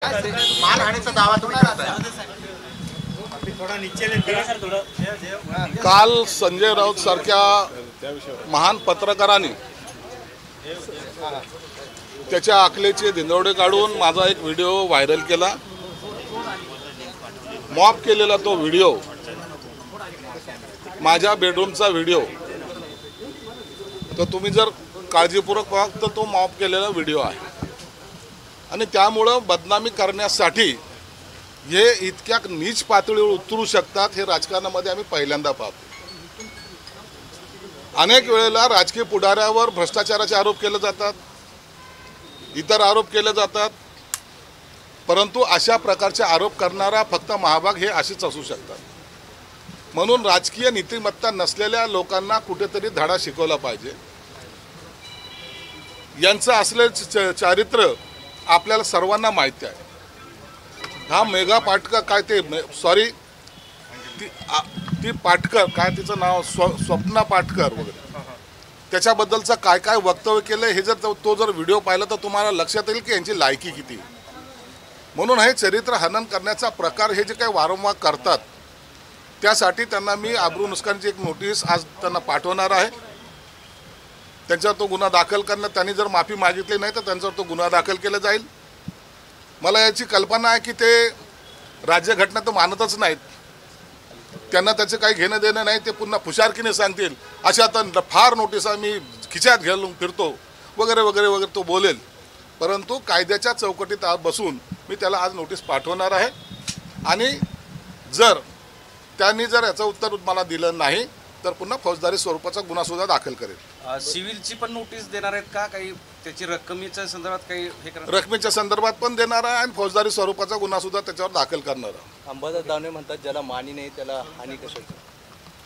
मानहानीचा दावा तुम्ही करताय। काल संजय राऊत सारख्या महान पत्रकारांनी त्याच्या अकलेचे धिंदवडे काढून माझा एक व्हिडिओ व्हायरल केला। मॉप केलेला तो व्हिडिओ माझ्या बेडरूमचा व्हिडिओ, तर तुम्ही जर काळजीपूर्वक पाहा तर तो मॉप केलेला व्हिडिओ आहे आणि त्यामुळे बदनामी करण्यासाठी हे इतक्या नीच पातळीवर उतरू शकतात हे राजकारणामध्ये आम्ही पहिल्यांदा पाहतो। अनेक वेळेला राजकीय पुढाऱ्यावर भ्रष्टाचाराचे आरोप केले जातात, इतर आरोप केले जातात, परंतु अशा प्रकारचे आरोप करणारा फक्त महाभाग हे असेच असू शकतात। म्हणून राजकीय नीतिमत्ता नसलेल्या लोकांना कुठेतरी धडा शिकवला पाहिजे। यांचं असलेले चारित्र्य आपल्याला सर्वांना माहिती आहे। हा मेघा पाटकर काय ते सॉरी ती पाटकर काय तिचं नाव स्वप्ना पाटकर वगैरे त्याच्याबद्दलचं काय काय वक्तव्य केलं हे जर तो जर व्हिडिओ पाहिला तर तुम्हाला लक्षात येईल की यांची लायकी किती। म्हणून हे चरित्र हनन करण्याचा प्रकार हे जे काही वारंवार करतात त्यासाठी त्यांना मी आबरू नुकसानीची एक नोटीस आज त्यांना पाठवणार आहे। त्यांच्यावर तो गुन्हा दाखल करण्यात त्यांनी जर माफी मागितली नाही तर त्यांच्यावर तो गुन्हा दाखल केला जाईल। मला याची कल्पना आहे की ते राज्यघटना तर मानतच नाहीत, त्यांना त्याचे काही घेणं देणं नाही, ते पुन्हा फुशारकीने सांगतील अशा तर फार नोटिसा मी खिच्यात घालून फिरतो वगैरे वगैरे वगैरे तो बोलेल। परंतु कायद्याच्या चौकटीत आज बसून मी त्याला आज नोटीस पाठवणार आहे आणि जर त्यांनी जर याचं उत्तर मला दिलं नाही तर पुन्हा फौजदारी स्वरूपाचा गुन्हा सुद्धा दाखल करेल। सिव्हिलची पण नोटीस देणार आहेत का? काही त्याची रक्कमीच्या संदर्भात काही हे करणार? रकमेच्या संदर्भात पण देणार आहे आणि फौजदारी स्वरूपाचा गुन्हा सुद्धा त्याच्यावर दाखल करणार आहे। अंबादास दानवे म्हणतात ज्याला मानी नाही त्याला हानी कशाची?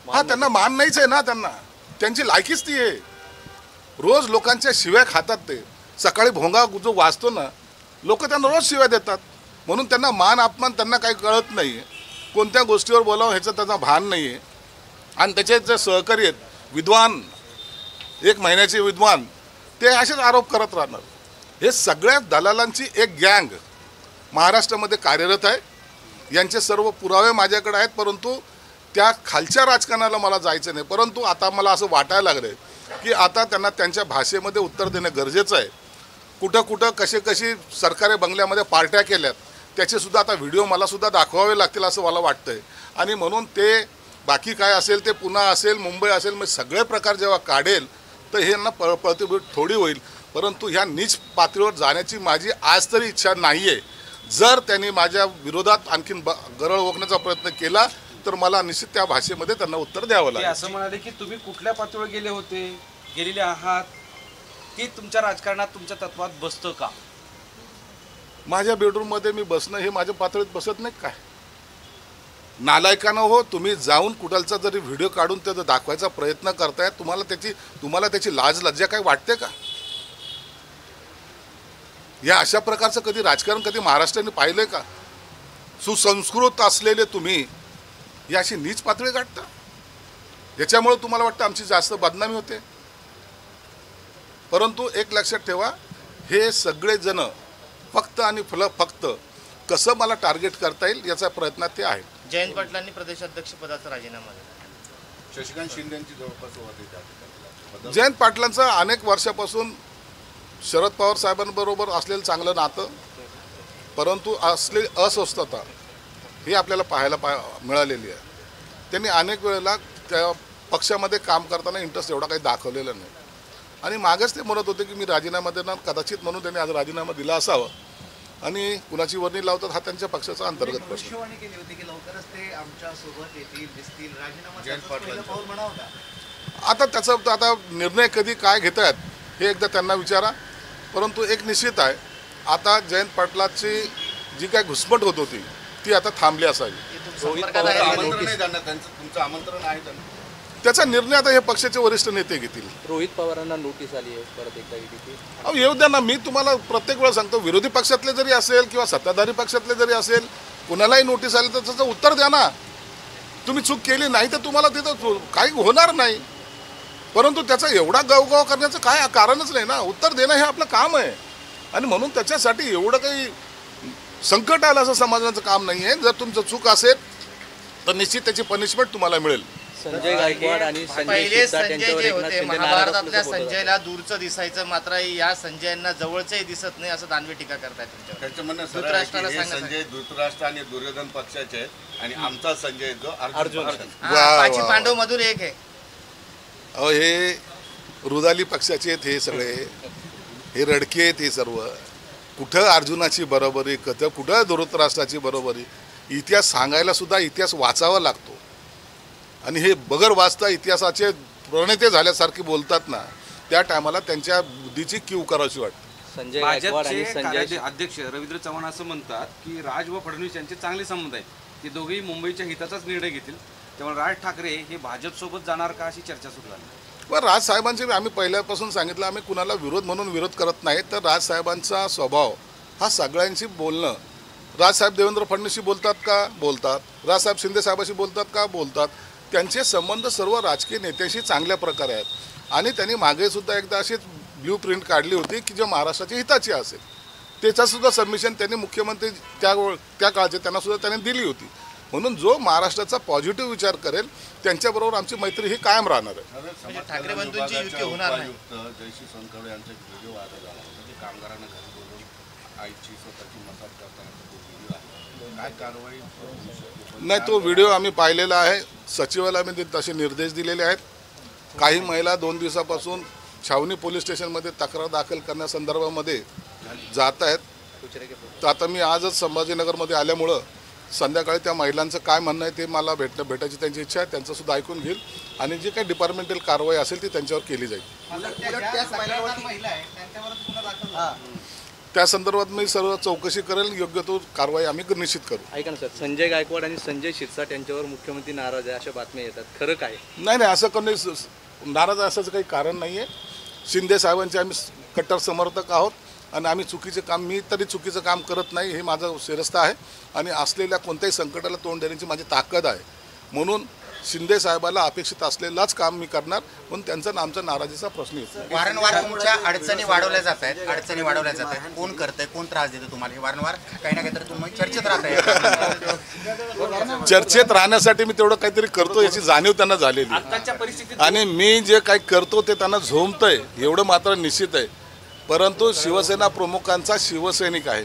हा, त्यांना मान नाहीच आहे ना, त्यांना त्यांची लायकीच ती आहे। रोज लोकांच्या शिव्या खातात, ते सकाळी भोंगा जो वाजतो ना लोक त्यांना रोज शिव्या देतात, म्हणून त्यांना मान अपमान त्यांना काही कळत नाही, कोणत्या गोष्टीवर बोलावं ह्याचं त्यांना भान नाही आहे। आणि त्याचे जे सहकारी आहेत विद्वान, 1 महिन्याचे विद्वान, ते असेच आरोप करत राहणार। हे सगळ्या दलालांची एक गँग महाराष्ट्रामध्ये कार्यरत आहे। यांचे सर्व पुरावे माझ्याकडे आहेत, परंतु त्या खालच्या राजकारणाला मला जायचं नाही। परंतु आता मला असं वाटायला लागलं की आता त्यांना त्यांच्या भाषेमध्ये उत्तर देणं गरजेचं आहे। कुठं कुठं कशी सरकारी बंगल्यामध्ये पार्ट्या केल्यात त्याचेसुद्धा आता व्हिडिओ मला सुद्धा दाखवावे लागतील असं मला वाटतंय। आणि म्हणून ते बाकी काय असेल ते पुणे असेल मुंबई असेल मग सगळे प्रकार जेव्हा काढेल तर हे यांना प्रतिभूत थोडी होईल। परंतु ह्या नीच पातळीवर जाण्याची माझी आज तरी इच्छा नाही आहे। जर त्यांनी माझ्या विरोधात आणखीन गरळ ओकण्याचा प्रयत्न केला तर मला निश्चित त्या भाषेमध्ये त्यांना उत्तर द्यावं लागेल। असं म्हणाले की तुम्ही कुठल्या पातळीवर गेलेले आहात की तुमच्या राजकारणात तुमच्या तत्वात बसतं का? माझ्या बेडरूममध्ये मी बसणं हे माझ्या पातळीत बसत नाही काय? नालायकानं हो, तुम्ही जाऊन कुठलचा जरी व्हिडिओ काढून ते दाखवायचा प्रयत्न करताय, तुम्हाला त्याची लाज लज्जा काय वाटते का? या अशा प्रकारचं कधी राजकारण कधी महाराष्ट्राने पाहिलंय का? सुसंस्कृत असलेले तुम्ही ही अशी नीच पातळी गाठता, याच्यामुळे तुम्हाला वाटतं आमची जास्त बदनामी होते। परंतु एक लक्षात ठेवा, हे सगळे जण फक्त आणि फक्त कसं मला टार्गेट करता येईल याचा प्रयत्न ते आहेत। जयंत पाटलांनी प्रदेशाध्यक्ष पदाचा राजीनामा दिला। शशिकांत शिंदेंची जवळपास होती। जयंत पाटलांचं अनेक वर्षापासून शरद पवार साहेबांबरोबर असलेलं चांगलं नातं, परंतु असलेली अस्वस्थता ही आपल्याला पाहायला मिळालेली आहे। त्यांनी अनेक वेळेला त्या पक्षामध्ये काम करताना इंटरेस्ट एवढा काही दाखवलेला नाही आणि मागेच ते म्हणत होते की मी राजीनामा देणार, कदाचित म्हणून त्यांनी आज राजीनामा दिला असावा आणि कुणाची वर्णी लावतात हा त्यांच्या पक्षाचा अंतर्गत प्रश्न। भविष्यवाणी केली होती की लवकरच ते आमच्या सोबत येतील, दिसतील, राजीनामा। आता त्याचा आता निर्णय कधी काय घेत आहेत हे एकदा त्यांना विचारा। परंतु एक निश्चित आहे, आता जयंत पाटलाची जी काय घुसमट होत होती ती आता थांबली असावी। तुमचं आमंत्रण आहे त्यांना, त्याचा निर्णय आता हे पक्षाचे वरिष्ठ नेते घेतील। रोहित पवारांना नोटीस आली आहे परत एकदा ईडीची। अहो येऊ द्या ना, मी तुम्हाला प्रत्येक वेळा सांगतो, विरोधी पक्षातले जरी असेल किंवा सत्ताधारी पक्षातले जरी असेल, कुणालाही नोटीस आली तर त्याचं उत्तर द्या ना। तुम्ही चूक केली नाही तर तुम्हाला तिथं काही होणार नाही, परंतु त्याचा एवढा गवगव करण्याचं काय कारणच नाही ना। उत्तर देणं हे आपलं काम आहे आणि म्हणून त्याच्यासाठी एवढं काही संकट आलं असं समजण्याचं काम नाही आहे. जर तुमचं चूक असेल तर निश्चित त्याची पनिशमेंट तुम्हाला मिळेल. संजय गायकवाड आणि संजय पहिले शिरसाट संजय यांच्यावर जे एकनाथ होते शिंदे नाराज महाभारतातल्या असल्याचं बोलत संजयला दूरचं दिसायचं, मात्र या संजयाना जवळचंही दिसत नाही असं दानवे टीका करतायत तुमच्यावर. त्याचं म्हणणं सरळ आहे की धृतराष्ट्राला हे सांगा संजय धृतराष्ट्र आणि दुर्योधन पक्षाचे आहेत आणि आमचा संजय जो अर्जुन पक्षाचा. वा, पाची वा. पांडव मधून एक आहे. अहो हे रुदाली पक्षाचे आहेत हे सगळे, हे रडके आहेत हे सर्व. कुठं अर्जुनाची बरोबरी, कुठं धृतराष्ट्राची बरोबरी. इतिहास सांगायला सुद्धा इतिहास वाचावा लागतो आणि हे बगर वाचता इतिहासाचे प्रणेते झाल्यासारखे बोलतात ना, त्या टायमाला त्यांच्या बुद्धीची कीव करावीशी वाटते. संजय गायकवाड आणि भाजपचे संजय कार्याध्यक्ष रवींद्र चव्हाण असं म्हणतात की राज व फडणवीस यांचे चांगले संबंध आहेत, ते दोघेही मुंबईच्या हिताचाच निर्णय घेतील, त्यामुळे राज ठाकरे हे भाजपसोबत जाणार का अशी चर्चा सुरू झाली. पण राजसाहेबांचे आम्ही पहिल्यापासून सांगितलं, आम्ही कुणाला विरोध म्हणून विरोध करत नाही. तर राजसाहेबांचा स्वभाव हा सगळ्यांशी बोलणं. राजसाहेब देवेंद्र फडणवीसशी बोलतात का? बोलतात. राजसाहेब शिंदे साहेबाशी बोलतात का? बोलतात. त्यांचे संबंध सर्व राजकीय नेत्यांशी चांगल्या प्रकारे आहेत आणि त्यांनी मागे सुद्धा एकदा अशीच ब्ल्यू प्रिंट काढली होती की जो महाराष्ट्राची हिताची असेल, त्याचासुद्धा सबमिशन त्यांनी मुख्यमंत्री त्या काळचे त्यांना सुद्धा त्यांनी दिली होती. म्हणून जो महाराष्ट्राचा पॉझिटिव्ह विचार करेल त्यांच्याबरोबर आमची मैत्री ही कायम राहणार आहे. म्हणजे ठाकरे बंधूंची युती होणार नाही. उपायुक्त जयश्री सोनखडे यांचा एक व्हिडिओ आता झाला होता की कामगारांना घरी बोलून आईची स्वतःची मसाज करताना तो व्हिडिओ आहे. काय कारवाई होऊ शकते? नाही, तो व्हिडिओ आम्ही पाहिलेला आहे. सचिवालयामध्ये तसे निर्देश दिलेले आहेत. काही महिला 2 दिवसापासून छावणी पोलीस स्टेशनमध्ये तक्रार दाखल करण्यासंदर्भामध्ये जात आहेत. तर आता मी आजच संभाजीनगरमध्ये आल्यामुळं संध्याकाळी त्या महिलांचं काय म्हणणं आहे ते मला भेटायची त्यांची इच्छा आहे. त्यांचं सुद्धा ऐकून घेईल आणि जी काही डिपार्टमेंटल कारवाई असेल ती त्यांच्यावर केली जाईल. त्या संदर्भात मी सर्व चौकशी करेल, योग्य तो कारवाई आम्ही निश्चित करू. ऐका ना सर, संजय गायकवाड आणि संजय शिरसाट यांच्यावर मुख्यमंत्री नाराज आहे अशा बातम्या येतात, खरं काय? नाही, असं कोणी नाराज असायचं काही कारण नाही आहे. शिंदे साहेबांचे आम्ही कट्टर समर्थक आहोत आणि आम्ही चुकीचे काम, मी तरी चुकीचं काम करत नाही हे माझं शिरस्ता आहे आणि असलेल्या कोणत्याही संकटाला तोंड देण्याची माझी ताकद आहे. म्हणून शिंदे साहेबाला अपेक्षित असलेलाच काम मी करणार, पण त्यांचा आमचा नाराजीचा प्रश्न येतो. वारंवार तुमच्या अडचणी वाढवल्या जात आहेत, कोण करतंय, कोण त्रास देतं तुम्हाला, हे वारंवार काही ना काहीतरी तुम्ही चर्चेत राहताय. चर्चेत राहण्यासाठी मी तेवढं काहीतरी करतो याची जाणीव त्यांना झालेली आताच्या परिस्थितीत आणि मी जे काही करतो ते त्यांना झोंबतंय एवढं मात्र निश्चित आहे. परंतु शिवसेना प्रमुखांचा शिवसैनिक आहे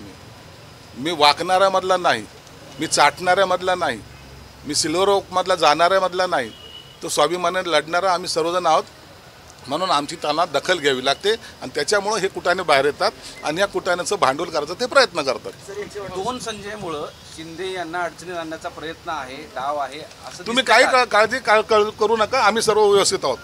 मी वाकणाऱ्यामधला नाही, मी चाटणाऱ्यामधला नाही, मी सिल्वर ओकमधला जाणाऱ्यामधला नाही, तो स्वाभिमानाने लढणारा आम्ही सर्वजण आहोत. म्हणून आमची त्यांना दखल घ्यावी लागते आणि त्याच्यामुळं हे कुटाने बाहेर येतात आणि या कुटाण्याचं भांडवल करायचं ते प्रयत्न करतात. 2 संजयमुळं शिंदे यांना अडचणीत आणण्याचा प्रयत्न आहे, डाव आहे असं तुम्ही दिसतंय काही का? काळजी करू नका, आम्ही सर्व व्यवस्थित आहोत.